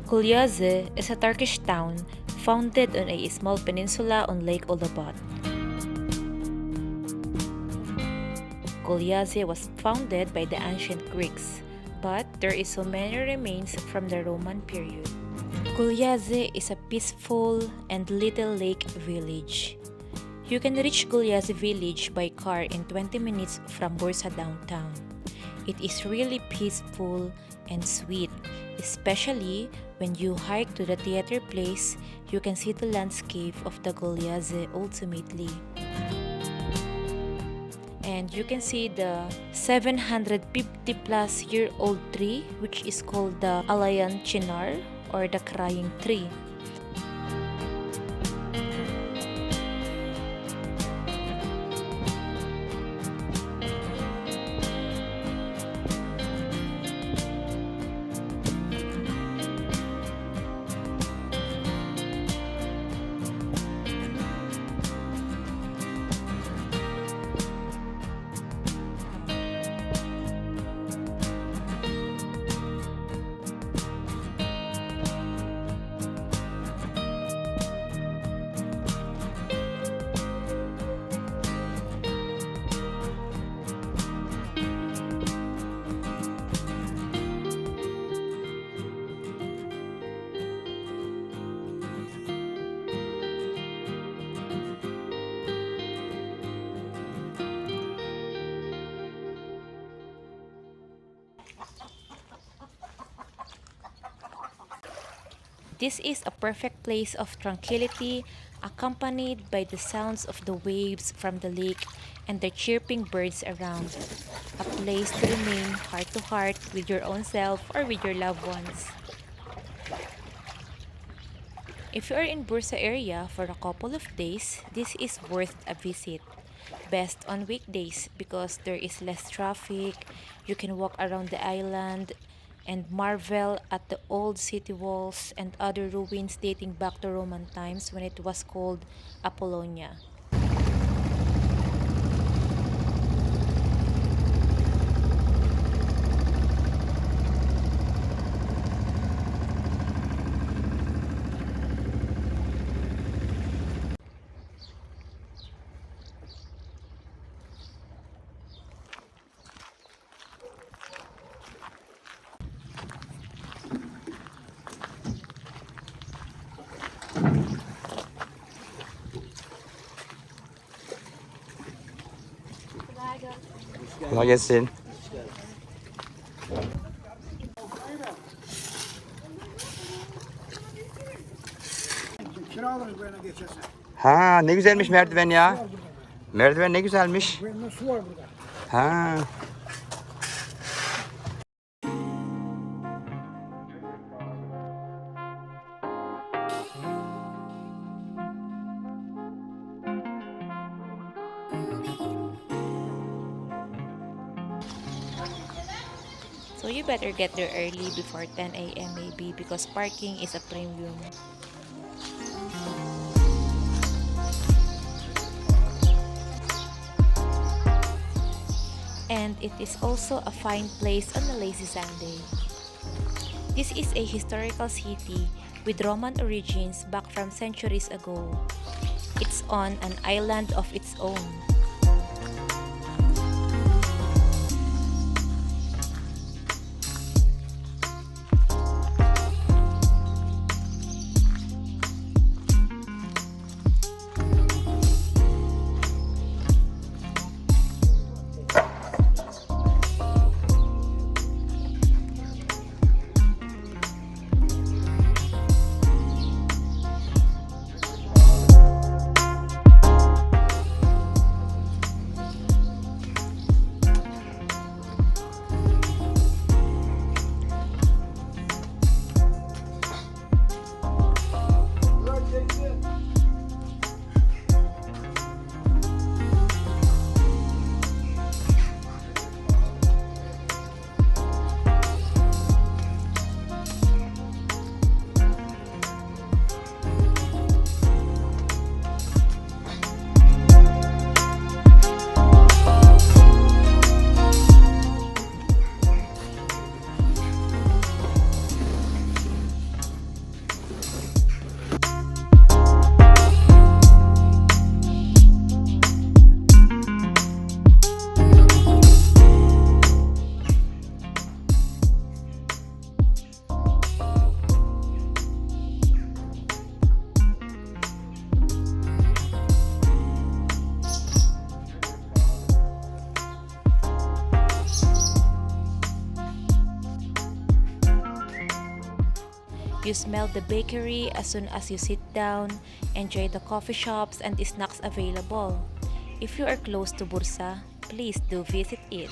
Gulyaze is a Turkish town founded on a small peninsula on Lake Olabat. Gulyaze was founded by the ancient Greeks, but there is so many remains from the Roman period. Gulyaze is a peaceful and little lake village. You can reach Gulyaze village by car in 20 minutes from Bursa downtown. It is really peaceful and sweet, especially when you hike to the theater place. You can see the landscape of the Gulyaze ultimately. And you can see the 750 plus year old tree, which is called the Alayan Chinar or the crying tree. This is a perfect place of tranquility, accompanied by the sounds of the waves from the lake and the chirping birds around. A place to remain heart to heart with your own self or with your loved ones. If you are in Bursa area for a couple of days, this is worth a visit. Best on weekdays because there is less traffic, you can walk around the island, and marvel at the old city walls and other ruins dating back to Roman times when it was called Apollonia. Kolay gelsin. Kiralarız böyle geçerse. Ha, ne güzelmiş merdiven ya. Merdiven ne güzelmiş. Böyle su var burada. Ha. So you better get there early before 10 a.m. maybe because parking is a premium. And it is also a fine place on a lazy Sunday. This is a historical city with Roman origins back from centuries ago. It's on an island of its own. You smell the bakery as soon as you sit down, enjoy the coffee shops and snacks available. If you are close to Bursa, please do visit it.